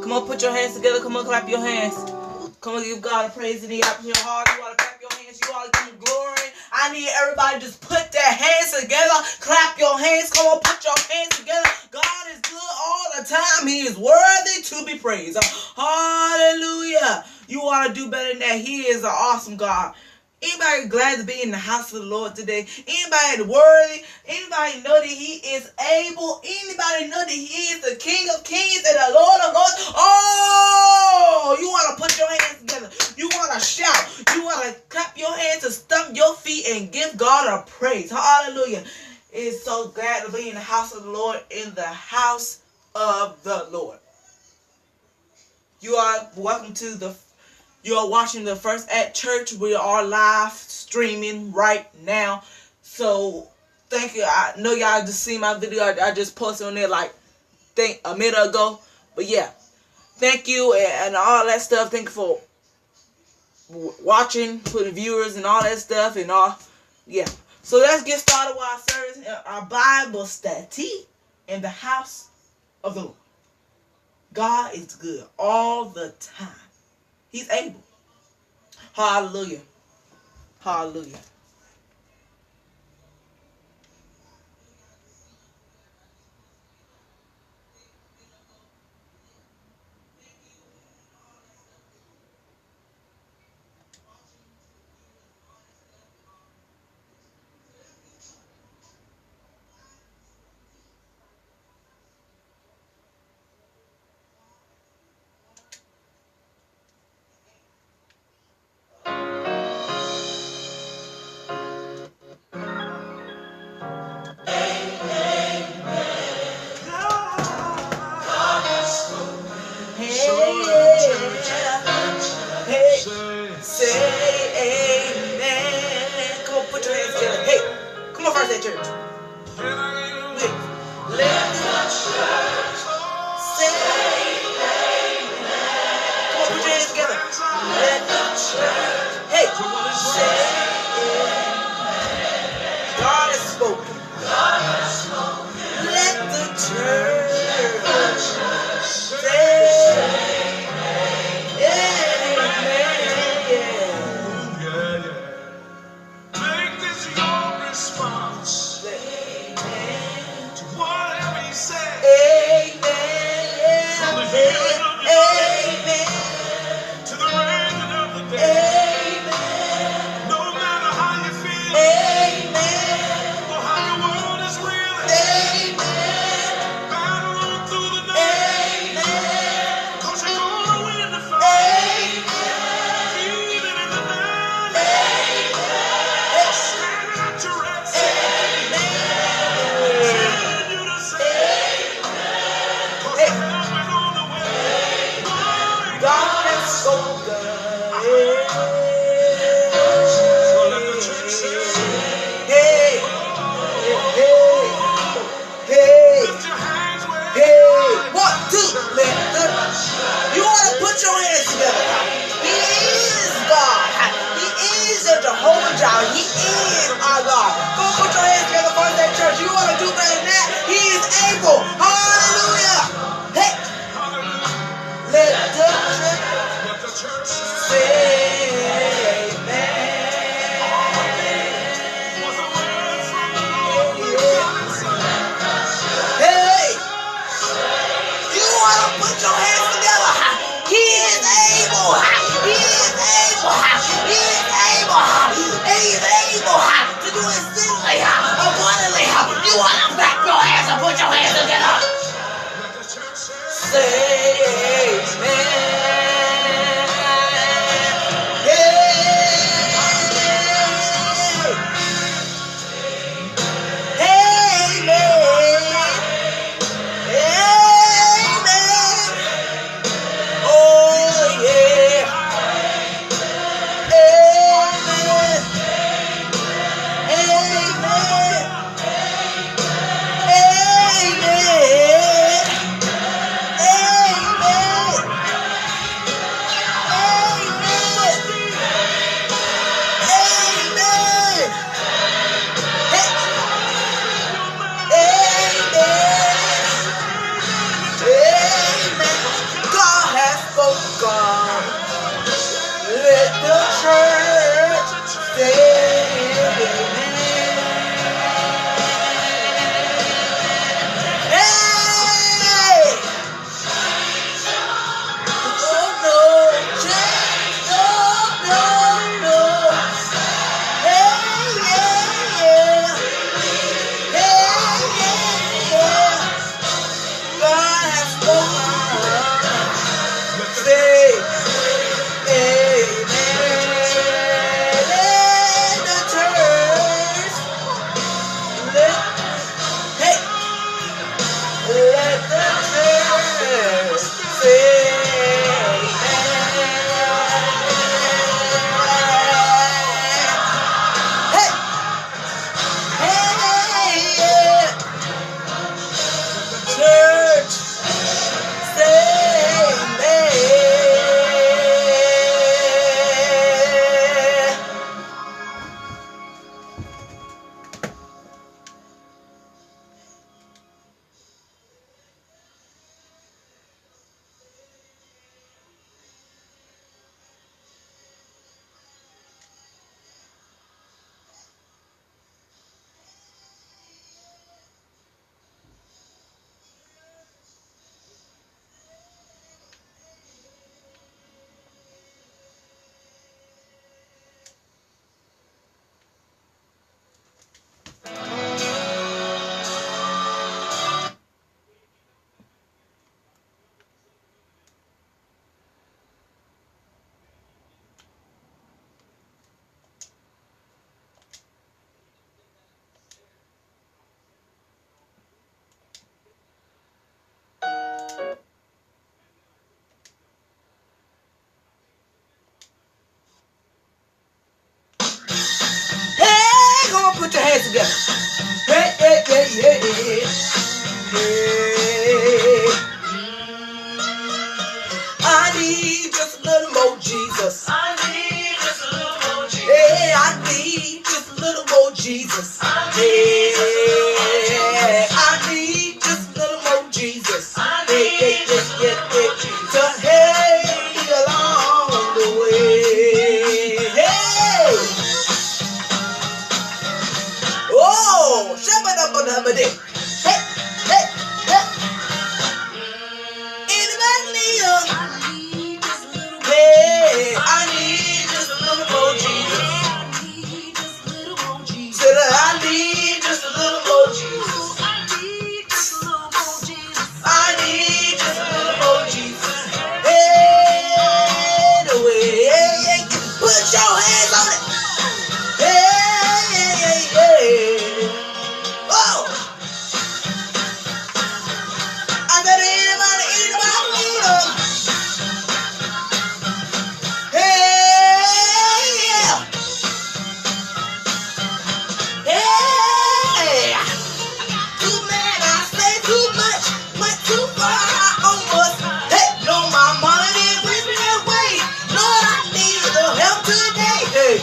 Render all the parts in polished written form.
Come on, put your hands together. Come on, clap your hands. Come on, give God a praise in the out of your heart. You want to clap your hands. You want to give him glory. I need everybody to just put their hands together. Clap your hands. Come on, put your hands together. God is good all the time. He is worthy to be praised. Hallelujah. You want to do better than that. He is an awesome God. Anybody glad to be in the house of the Lord today? Anybody worthy? Anybody know that he is able? Anybody know that he is the King of Kings and the Lord of Lords? Oh, you want to put your hands together. You want to shout. You want to clap your hands and stomp your feet and give God a praise. Hallelujah. It's so glad to be in the house of the Lord, in the house of the Lord. You are welcome to You're watching the First at Church. We are live streaming right now. So, thank you. I know y'all just seen my video. I just posted on there like a minute ago. But yeah, thank you and all that stuff. Thank you for watching, for the viewers and all that stuff and all. Yeah. So let's get started with our service, our Bible study in the house of the Lord. God is good all the time. He's able. Hallelujah. Hallelujah. I need just a little more Jesus. I need just a little more Jesus. Hey, I need just a little more Jesus. Hey, I need just a little more Jesus. Hey, to help me along the way. Hey, oh, shabba-dabba-dabba-dee. Hey, hey, hey. Anybody need a? Hey, I need just a little more Jesus. Said I need just a little more Jesus. I need just a little more Jesus. Hey, the way, hey, put your hands on it. Hey, hey, oh. I said anybody need a? Hey, yeah. Hey, too mad, I say too much, went too far, I almost, hey, no, my money didn't bring me that way. Lord, I need a little help today. Hey,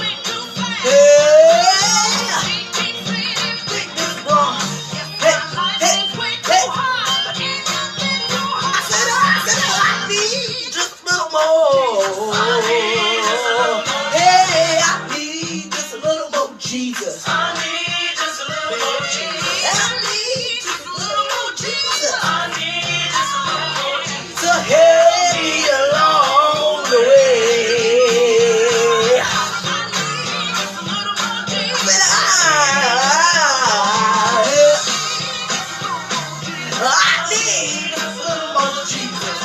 hey, think this wrong. Hey, hey, hey. I said, I need just a little more. Hey, I need just a little more Jesus. I need just a little more Jesus. I need just a little more Jesus I need just a little more Jesus. to help me along the way. But I need just a little more Jesus.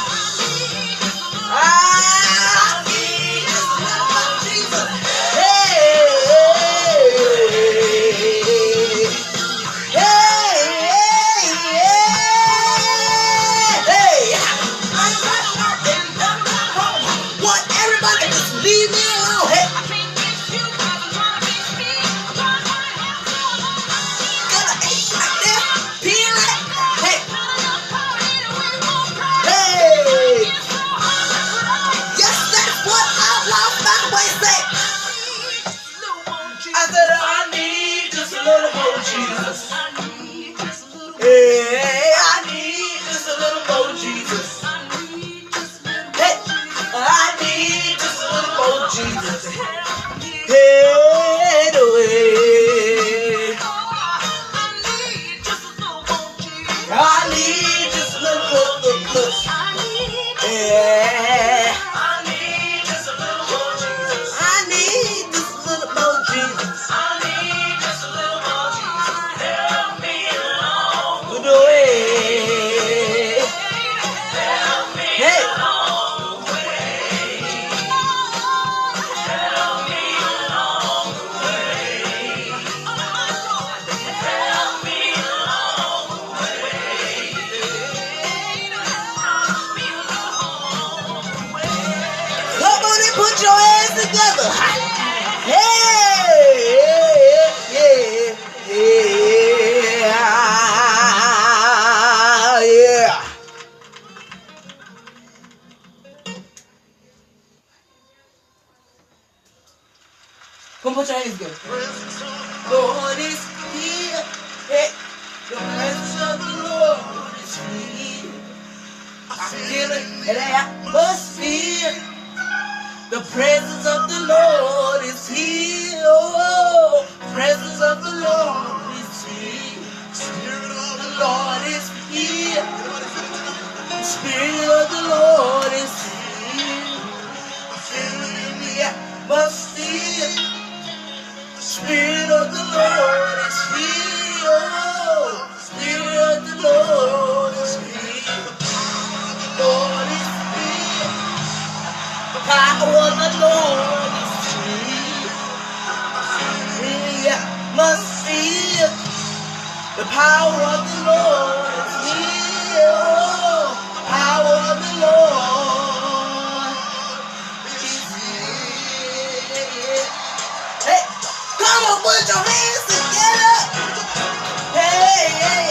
I need just a little more Jesus. Hey, hey, want everybody to just leave me alone. Hey, gonna ache like that, period. Hey, hey, yes, that's what Outlaw Byway said. I said I need just a little more Jesus. Hey, I need just a little more Jesus. Hey, I need just a little more Jesus. Hey, the way. I need just a little more. Yeah, I need just a little more Jesus. I need just a little more Jesus. I need just a little more Jesus. Help me along. The way. Help me Hey. along the way. Help me along the way. Help me along the Come on and put your hands together. Hey, yeah, yeah. Come put your hands together. Lord is here. Hey, the presence of the Lord is here. I feel it in the atmosphere. The presence of the Lord is here. Oh, presence of the Lord is here. The Lord is here. The Spirit of the Lord is here. I feel it in the atmosphere. The Spirit of the Lord is here. Oh, the Spirit of the Lord is here. The Lord is here. The power of the Lord is here. In the atmosphere. The power of the Lord is here. Oh, power of the Lord is here. Hey, come on, put your hands together. Hey, hey,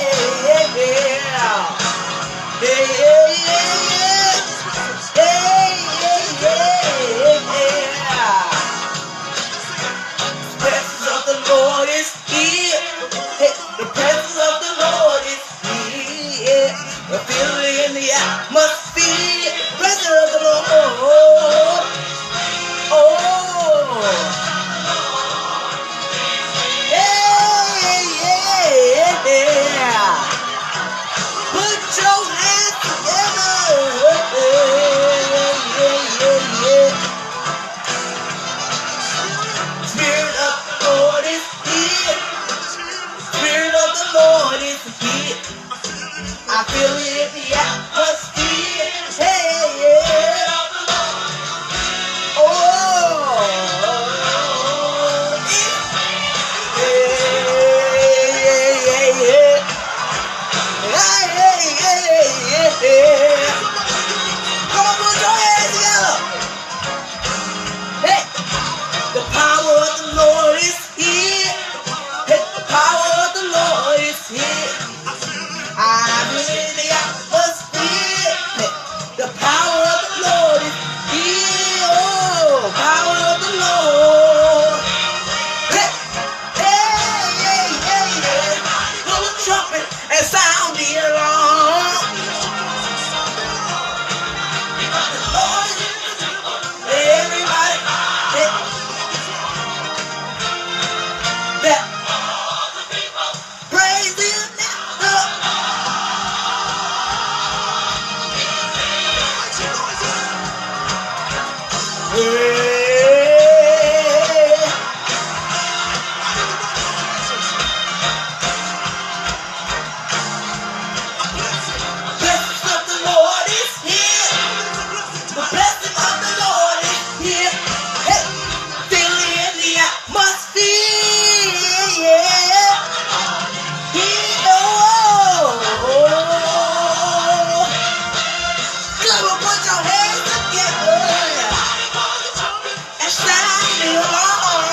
Hey, hey, yeah, yeah. Hey, yeah. The presence of the Lord is here. Hey, the presence of the Lord is here. I feel it in the atmosphere. Presence of the Lord. Oh. Yeah, yeah. Put your hands together. Yeah. Spirit of the Lord is here. Spirit of the Lord is here. I feel it in the atmosphere. Hey, yeah. Oh. Yeah. Yeah. Come on, put your hands together. Hey, the power of the Lord is here. Hey, the power of the Lord is here. I'm in the atmosphere. Hey, the power of the Lord is here. Oh, power of the Lord. Hey, yeah. Blow the trumpet and sound the alarm. Lord, everybody, hey, that praise Him now. Blessing of the Lord is here. The blessing of the Lord is here. Hey, feel it in the atmosphere. Yeah. Come on, put your hands together and sound the alarm.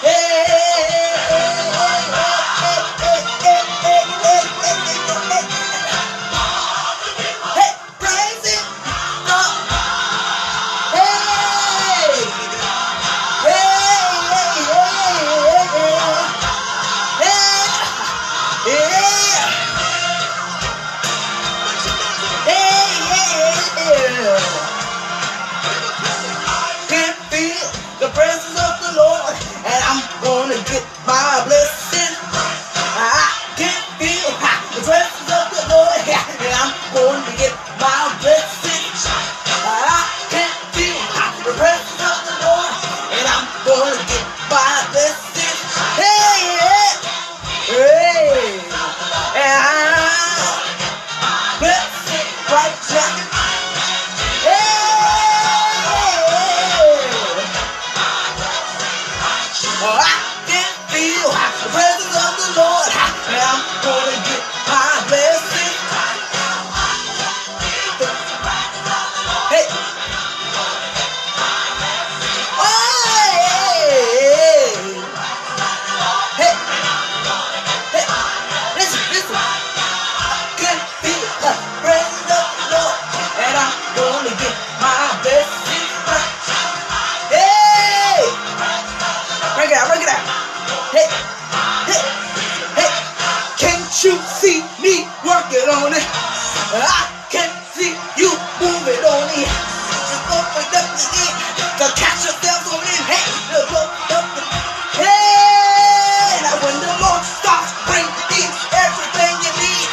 Hey, praise Him. Can feel the presence of the Lord, and I'm gonna get my blessing. I can feel the presence of the Lord, and I'm going to get my blessing. I can feel the presence of the Lord, and I'm going to get my blessing. Hey, and I'm blessed right now. I can feel the presence of the Lord, and I'm gonna get my blessing. Hey, hey, listen. I can feel the presence of the Lord, and I'm gonna get my blessing. Hey, break it out. Hey, can't you see me working on it? I can see you moving on it. Just open up the ear to catch yourself on it. Hey, look up. Hey, now when the Lord starts bringing everything you need,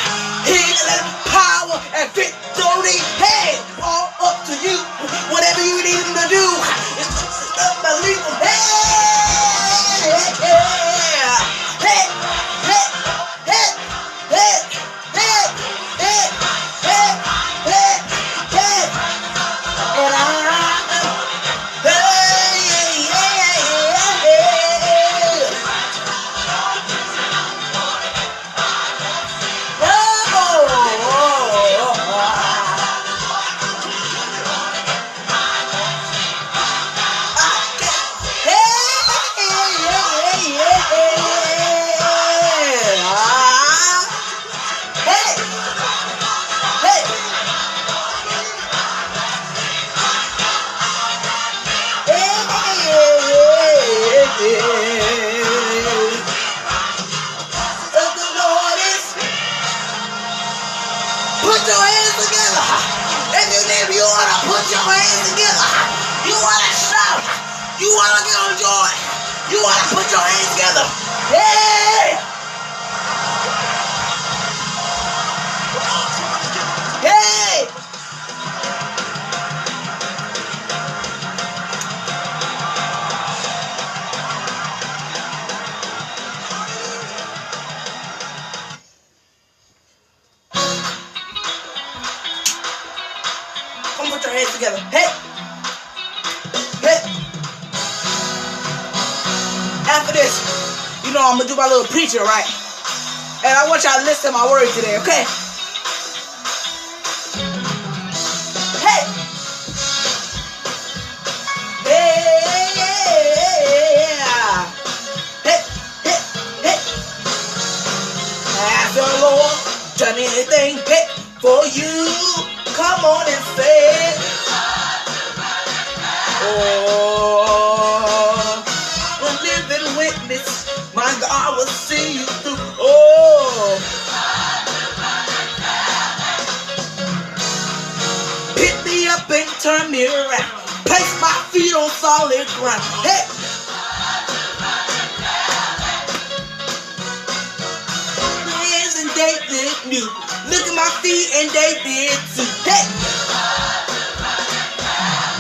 healing, power, and victory. Hey, all up to you. Whatever you need Him to do, it's just unbelievable. And wanna get on joy. You wanna put your hands together. Yeah. Hey. Come put your hands together. Hey. Hey. After this, you know I'm gonna do my little preacher, right? And I want y'all to listen to my words today, okay? Hey! Hey! Hey! Hey! Hey! Has the Lord done anything, hey, for you? Come on and say it. Oh, a living witness, my God will see you through. Oh, pick me up and turn me around. Place my feet on solid ground. Hey. Hands and they did new. Look at my feet and they did too. Hey.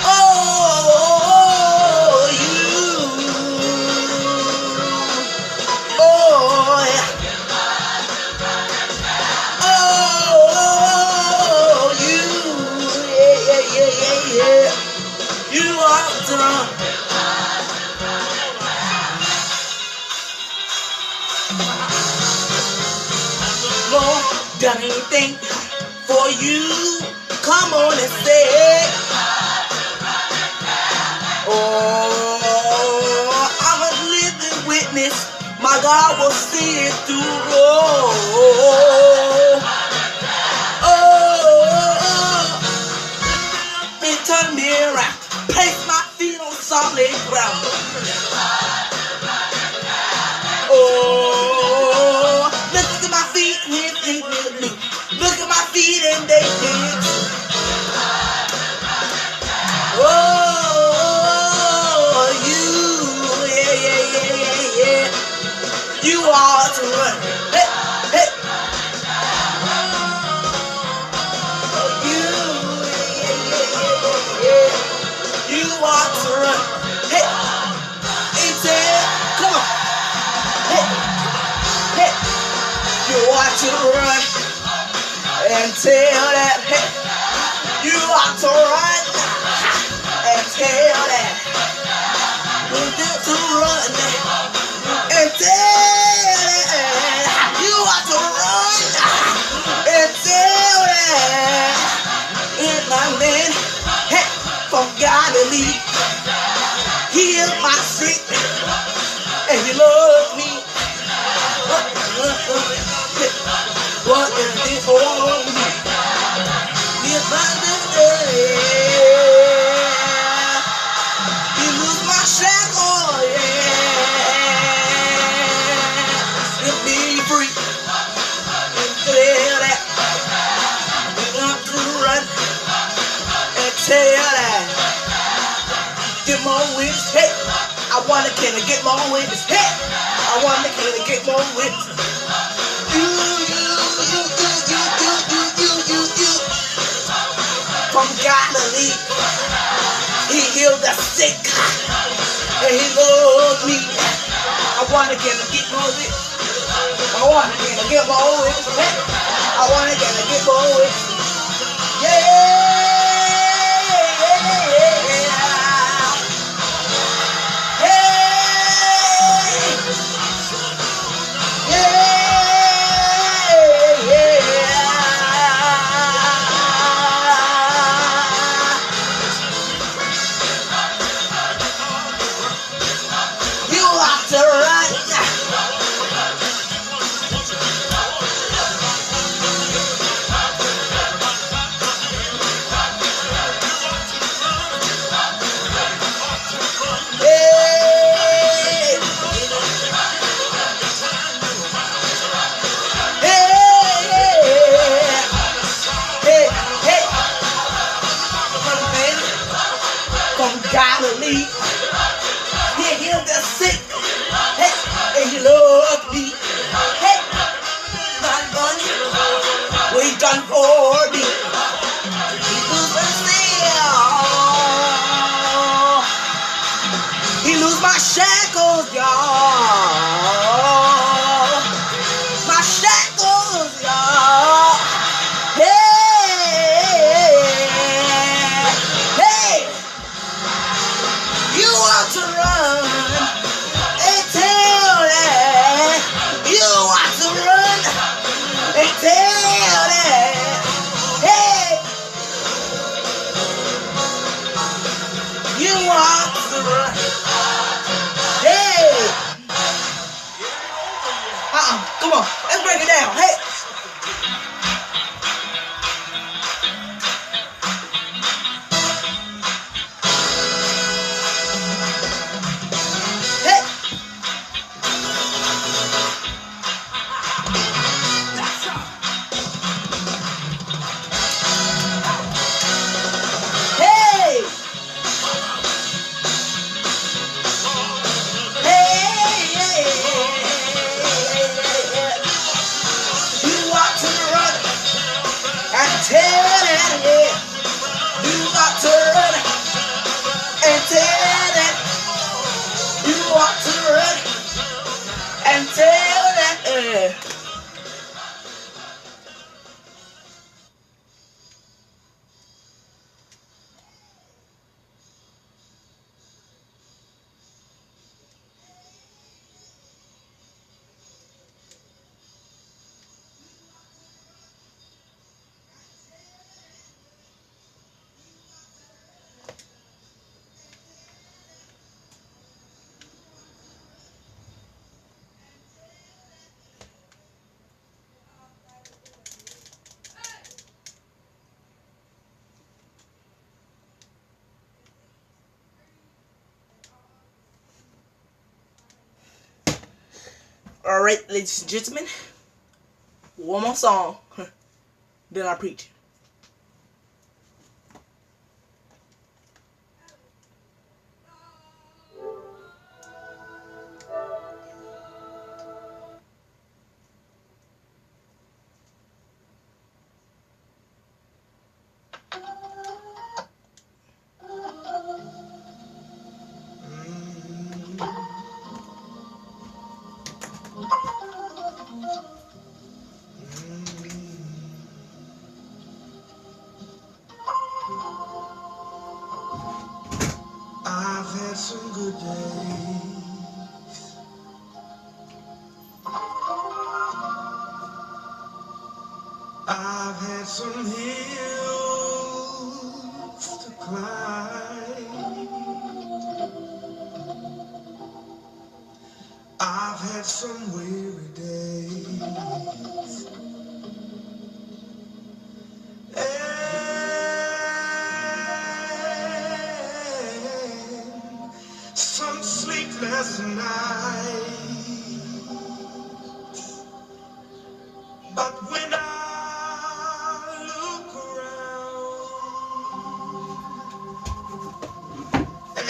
Oh, you. Oh, yeah. Oh, you. Yeah, yeah, yeah, yeah, yeah. You are done. Lord, done anything for you? Come on and say it. Oh, I'm a living witness. My God will see it through. Oh, and turn me around. Place my feet on solid ground. Oh, look at my feet and they did. Look at my feet and they did. Oh, you, yeah, yeah, yeah, yeah, yeah. You ought to run. Hey, hey. Oh, you, yeah, yeah, yeah, yeah, yeah. You ought to run. Hey, hey, come on. Hey, hey. You ought to run and tell that. Hey, you ought to run and tell that. You ought to run and tell that. You ought to run and tell that. In my man, hey, from Galilee, he is my sickness and he loves me. What is this for me? If I you lose my shackle, yeah. You'll be free. And tell that. We want to run and tell that. Get more witness, hey. I wanna can I get more witness, hey. I wanna can I get more witness. You. From Galilee, he healed the sick, and he loved me. I wanna get more with. I wanna get more with. I wanna get more with. Yeah. Come on. Let's break it down. Hey. Hey. Hey. You want to run and tell it, yeah. You got to run and tell it. You want to run and tell it, yeah. All right, ladies and gentlemen, one more song, then I preach. I've had some good days. I've had some hills to climb. I've had some weary days. And some sleepless nights. But when I look around and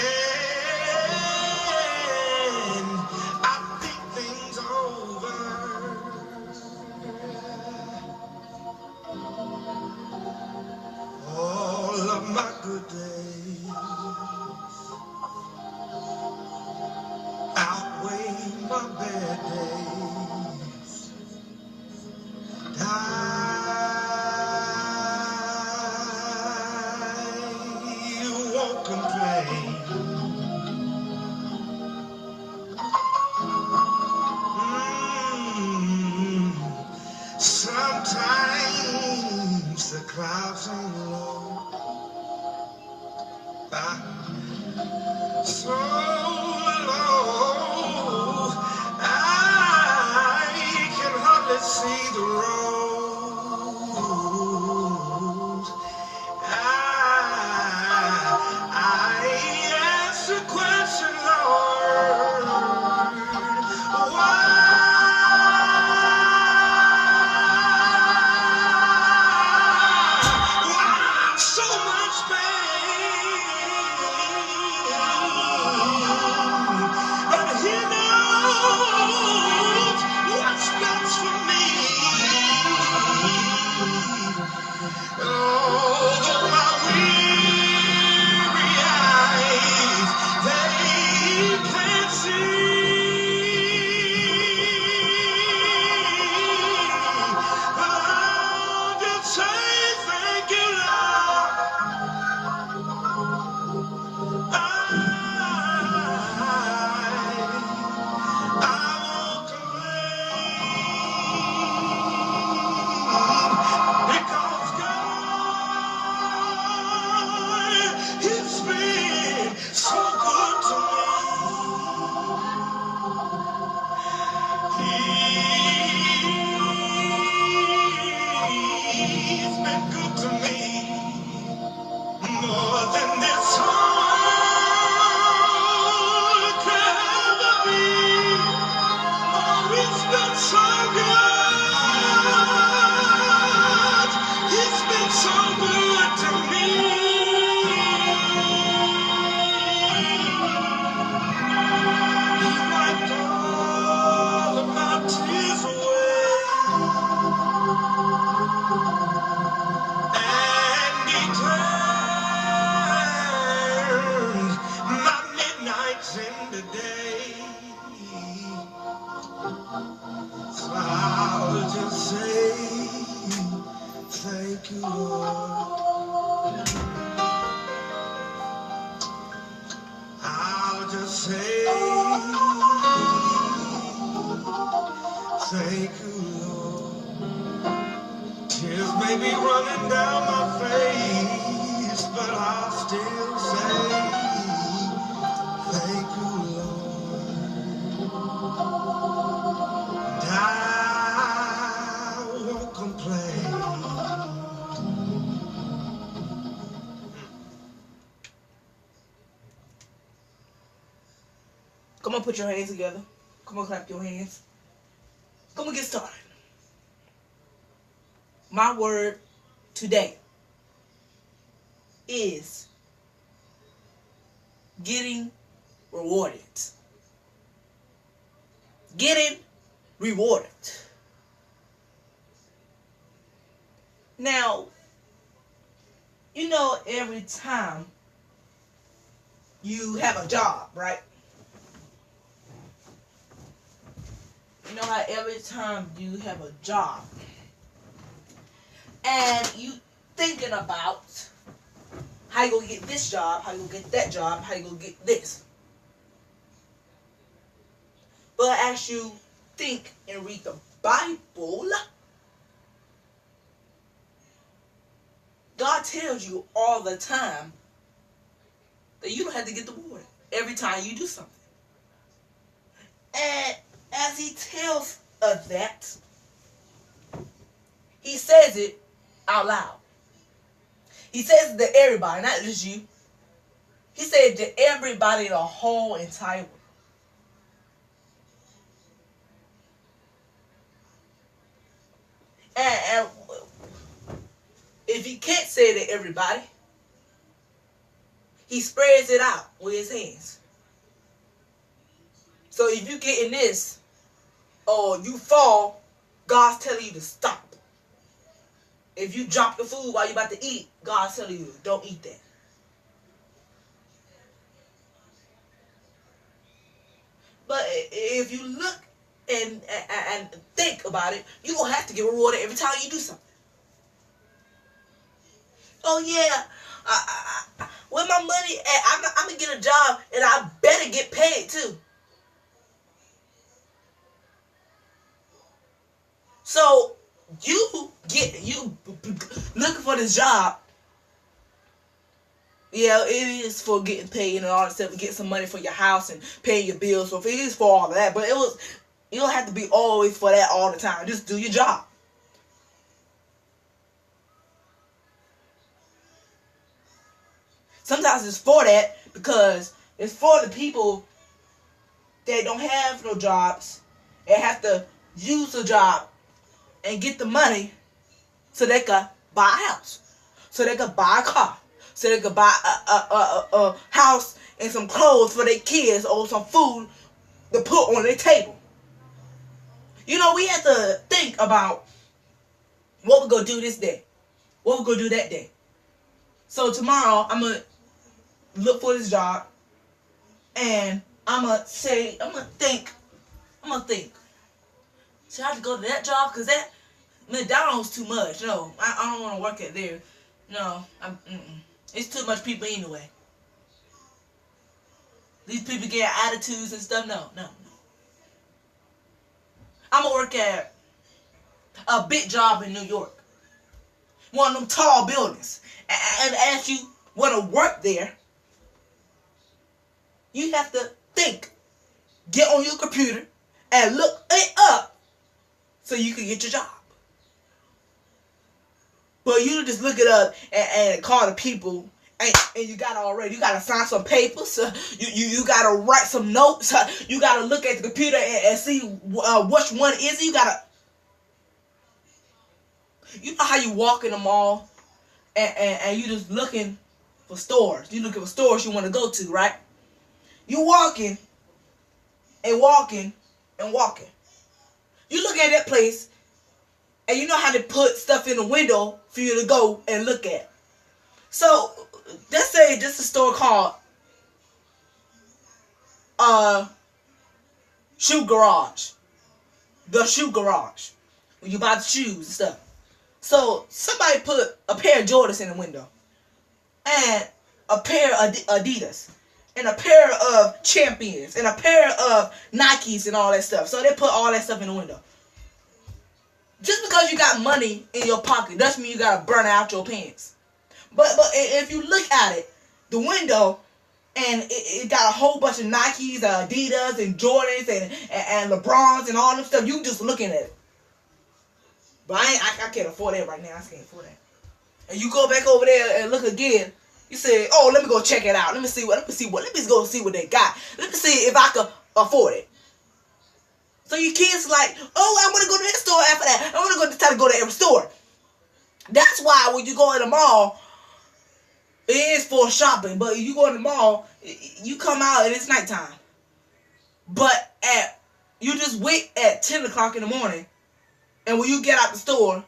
I think things over, all of my good days outweigh my bad days. I won't complain. Sometimes the clouds hang low, so low I can hardly see the road. I ask the question, Lord, why so much pain? But He knows what's best for me. just say thank you, Lord. I'll just say thank you, Lord. Tears may be running down my face, but I'll still say thank you, Lord. And I won't complain. Come on, put your hands together. Come on, clap your hands. Come on, get started. My word today is getting rewarded. Getting rewarded. Now, you know, every time you have a job, right? You know how every time you have a job and you thinking about how you gonna get this job, how you gonna get that job, how you gonna get this. But as you think and read the Bible, God tells you all the time that you don't have to get the reward every time you do something. And as he tells us that, he says it out loud. He says it to everybody, not just you. He said it to everybody in the whole entire world. And if he can't say it to everybody, he spreads it out with his hands. So if you get in this, or you fall, God's telling you to stop. If you drop the food while you're about to eat, God's telling you, don't eat that. But if you look and think about it, you're going to have to get rewarded every time you do something. Oh yeah, where my money at? I'm going to get a job and I better get paid too. So you looking for this job. Yeah, it is for getting paid and all that stuff, to get some money for your house and paying your bills. So it is for all of that, but you don't have to be always for that all the time. Just do your job. Sometimes it's for that because it's for the people that don't have no jobs and have to use a job and get the money so they can buy a house, so they can buy a car, so they can buy a house and some clothes for their kids or some food to put on their table. You know, we have to think about what we're going to do this day, what we're going to do that day. So tomorrow, I'm going to look for this job and I'm going to think, should I have to go to that job? Because that McDonald's too much. No, I don't want to work at there. No, it's too much people anyway. These people get attitudes and stuff. No. I'm going to work at a big job in New York. One of them tall buildings. And as you want to work there, you have to think. Get on your computer and look it up so you can get your job. But you just look it up and call the people, and you gotta sign some papers. You gotta write some notes. You gotta look at the computer and see which one is it. You know how you walk in the mall and you just looking for stores. You looking for stores you want to go to, right? You walking and walking and walking. You look at that place and you know how to put stuff in the window for you to go and look at. So let's say this is a store called Shoe Garage. The Shoe Garage. when you buy the shoes and stuff. So somebody put a pair of Jordans in the window, and a pair of Adidas, and a pair of Champions, and a pair of Nikes and all that stuff. So they put all that stuff in the window. Just because you got money in your pocket doesn't mean you gotta burn out your pants. But if you look at it, the window, and it got a whole bunch of Nikes, Adidas, and Jordans, and LeBrons, and all them stuff. You just looking at it. But I can't afford that right now. I can't afford that. And you go back over there and look again. You say, "Oh, let me go check it out. Let me go see what they got. Let me see if I can afford it." So your kids like, "Oh, I want to go to that store after that. I want to try to go to every store." That's why when you go in the mall, it is for shopping. But you go in the mall, you come out and it's nighttime. But you just wait at 10 o'clock in the morning, and when you get out the store,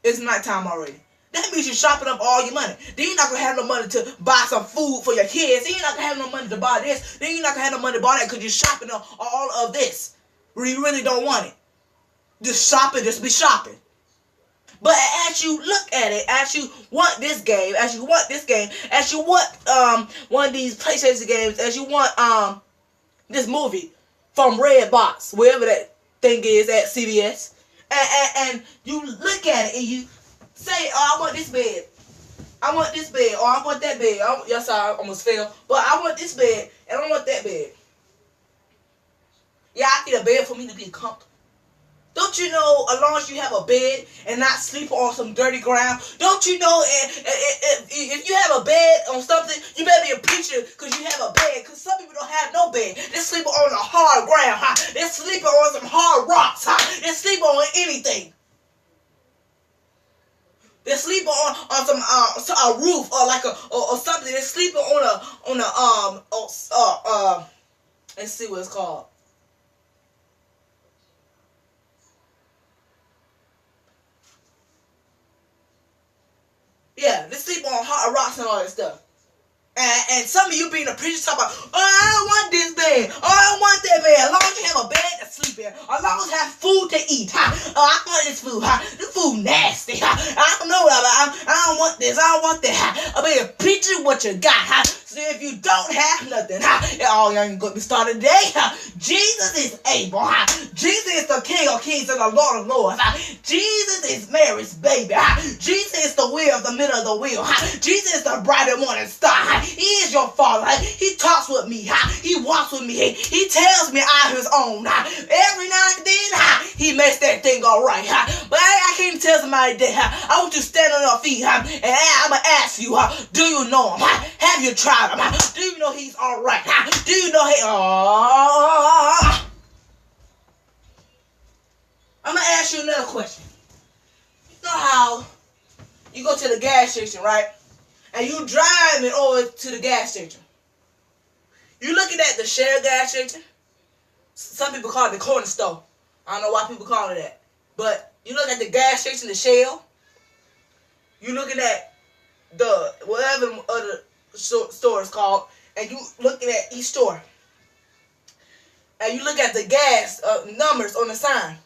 it's nighttime already. That means you're shopping up all your money. Then you're not going to have no money to buy some food for your kids. Then you're not going to have no money to buy this. Then you're not going to have no money to buy that because you're shopping up all of this where you really don't want it. Just shopping, just be shopping. But as you look at it, as you want this game, as you want one of these PlayStation games, as you want this movie from Redbox, wherever that thing is at CVS, and you look at it and you say, "Oh, I want this bed. I want this bed. Or I want that bed." Yes, I almost fell. But I want this bed and I want that bed. Yeah, I need a bed for me to be comfortable. Don't you know, as long as you have a bed and not sleep on some dirty ground, don't you know if you have a bed on something, you better be a preacher because you have a bed. Because some people don't have no bed. They're sleeping on a hard ground. Huh? They're sleeping on some hard rocks. Huh? They're sleeping on anything. They're sleeping on some a roof or something. They're sleeping on a let's see what it's called. Yeah, they sleep on hot rocks and all that stuff. And some of you being a preacher talk about, "Oh, I don't want this bed. Oh, I don't want that bed." As long as you have a bed to sleep in. As long as you have food to eat. Huh? "Oh, I want this food. Huh? This food nasty. Huh? I don't know. I don't want this. I don't want that. Huh? I mean, preacher, what you got. Huh? So if you don't have nothing, y'all ain't going to be started today. Jesus is able. Jesus is the King of Kings and the Lord of Lords. Jesus is Mary's baby. Jesus is the wheel of the middle of the wheel. Jesus is the bright and morning star. He is your father. He talks with me. He walks with me. He tells me I'm his own. Every now and then, he makes that thing all right. But I can't tell somebody that. I want you to stand on your feet. And I'm going to ask you, do you know him? Have you tried? Do you know he's all right? Do you know he? I'm gonna ask you another question. You know how you go to the gas station, right? And you driving over to the gas station. You looking at the Shell gas station. Some people call it the corner store. I don't know why people call it that. But you look at the gas station, the Shell. You looking at the whatever other store is called, and you looking at each store, and you look at the gas numbers on the sign.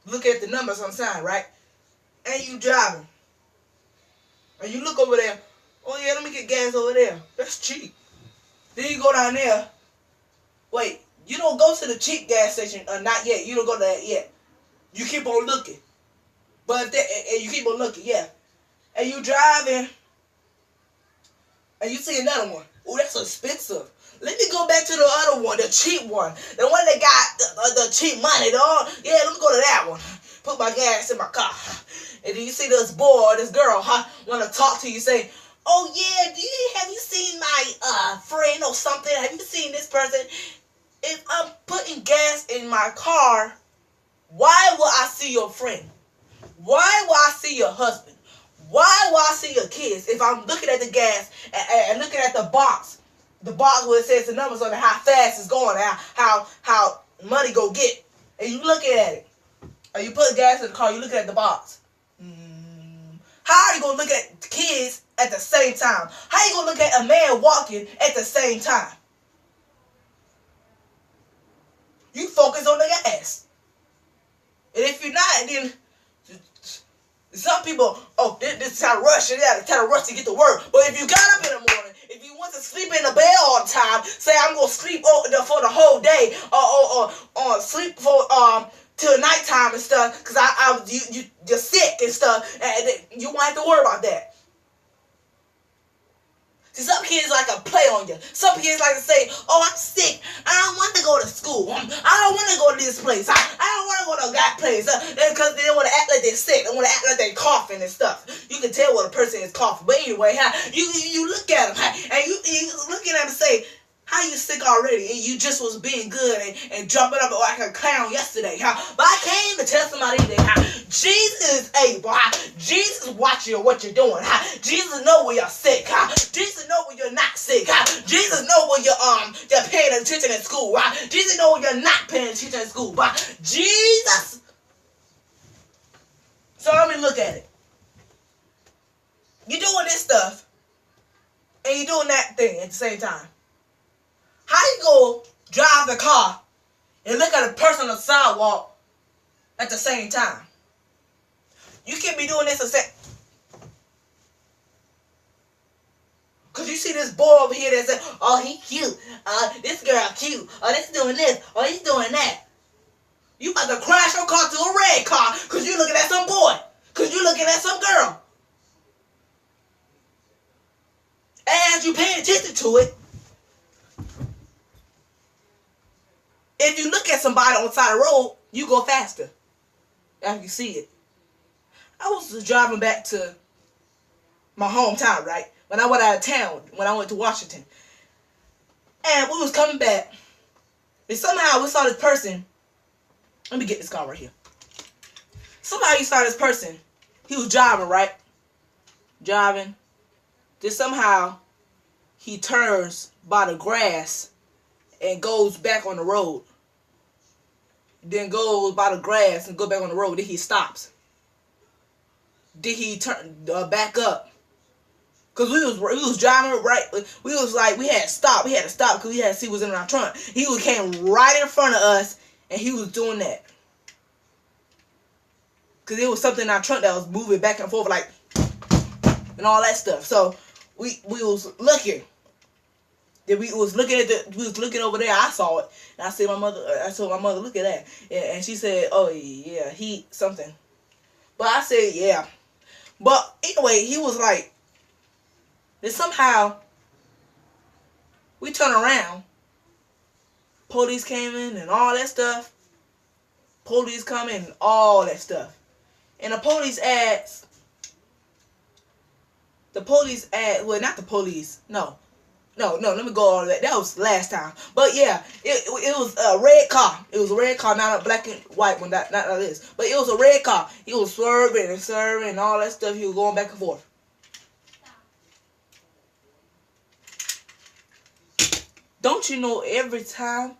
Look at the numbers on the sign, right? And you driving, and you look over there. "Oh yeah, let me get gas over there. That's cheap." Then you go down there. Wait, you don't go to the cheap gas station, not yet. You don't go to that yet. You keep on looking, but and you keep on looking, yeah. And you driving. And you see another one. Oh, that's expensive. Let me go back to the other one, the cheap one. The one that got the cheap money. Yeah, let me go to that one. Put my gas in my car. And then you see this boy or this girl want to talk to you, say, "Oh, yeah, have you seen my friend or something? Have you seen this person? If I'm putting gas in my car, why will I see your friend? Why will I see your husband? Why will I see your kids if I'm looking at the gas and looking at the box where it says the numbers on it, how fast it's going, how money go get, and you looking at it, or you put gas in the car, you looking at the box. How are you gonna look at kids at the same time? How are you gonna look at a man walking at the same time? You focus on the gas, and if you're not, then Some people, oh, this is how to rush it out, try to rush to get to work. But if you got up in the morning, if you want to sleep in the bed all the time, say I'm gonna sleep for the whole day, or sleep for till nighttime and stuff, cause you're sick and stuff, and you won't have to worry about that. See, some kids like to play on you. Some kids like to say, oh, I'm sick. I don't want to go to school. I don't want to go to this place. I don't want to go to that place. Because they don't want to act like they're sick. They want to act like they're coughing and stuff. You can tell when a person is coughing. But anyway, you look at them, and you look at them and say, how you sick already? And you just was being good and jumping up like a clown yesterday. But I came to tell somebody that Jesus is able. Jesus is watching what you're doing. Jesus know when you're sick. Jesus know when you're not sick. Jesus know when you're paying attention in school. Jesus know when you're not paying attention in school. But Jesus. So let me look at it. You're doing this stuff, and you're doing that thing at the same time. How you go drive the car and look at a person on the sidewalk at the same time? You can't be doing this the same. Cause you see this boy over here that says, oh, he cute. This girl cute. Oh, this doing this. Oh, he's doing that. You about to crash your car to a red car cause you looking at some boy. Cause you looking at some girl. As you paying attention to it, if you look at somebody on the side of the road, you go faster after you see it. I was driving back to my hometown, right? When I went out of town, when I went to Washington. And we was coming back. And somehow we saw this person. Let me get this car right here. Somehow you saw this person. He was driving, right? Driving. Then somehow he turns by the grass and goes back on the road. Then goes by the grass and go back on the road. Then he stops. Then he turn back up. Cause we was driving right. We was like we had to stop. We had to stop because we had to see what was in our trunk. He came right in front of us and he was doing that. Cause there was something in our trunk that was moving back and forth like and all that stuff. So we was looking. Then we was looking over there. I saw it, and I said I told my mother, look at that, and she said, oh yeah, he something. But I said yeah. But anyway, he was like, then somehow we turned around. Police came in and all that stuff. Police come in and all that stuff. And the police asked. Well, not the police. No, let me go all that. That was last time. But yeah, it was a red car. It was a red car, not a black and white one, not this. But it was a red car. He was swerving and all that stuff. He was going back and forth. Don't you know every time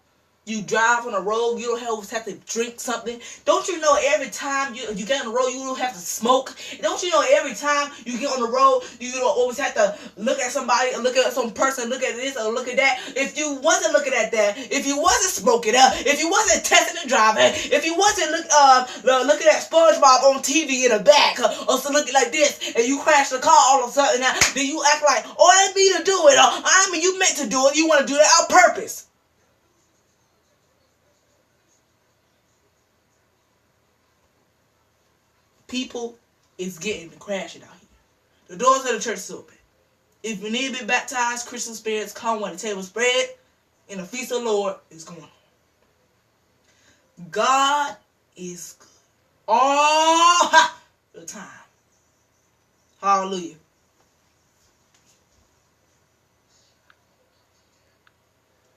you drive on the road, you don't always have to drink something? Don't you know every time you get on the road, you don't have to smoke? Don't you know every time you get on the road, you don't always have to look at somebody, or look at some person, look at this, or look at that? If you wasn't looking at that, if you wasn't smoking up, if you wasn't testing and driving, if you wasn't looking at SpongeBob on TV in the back, or so looking like this, and you crash the car all of a sudden, then you act like, oh, I didn't mean to do it, or I mean you meant to do it, you want to do that on purpose. People is getting to crashing out here. The doors of the church is open. If you need to be baptized, Christian spirits come when the table spread and the feast of the Lord is going on. God is good all the time. Hallelujah.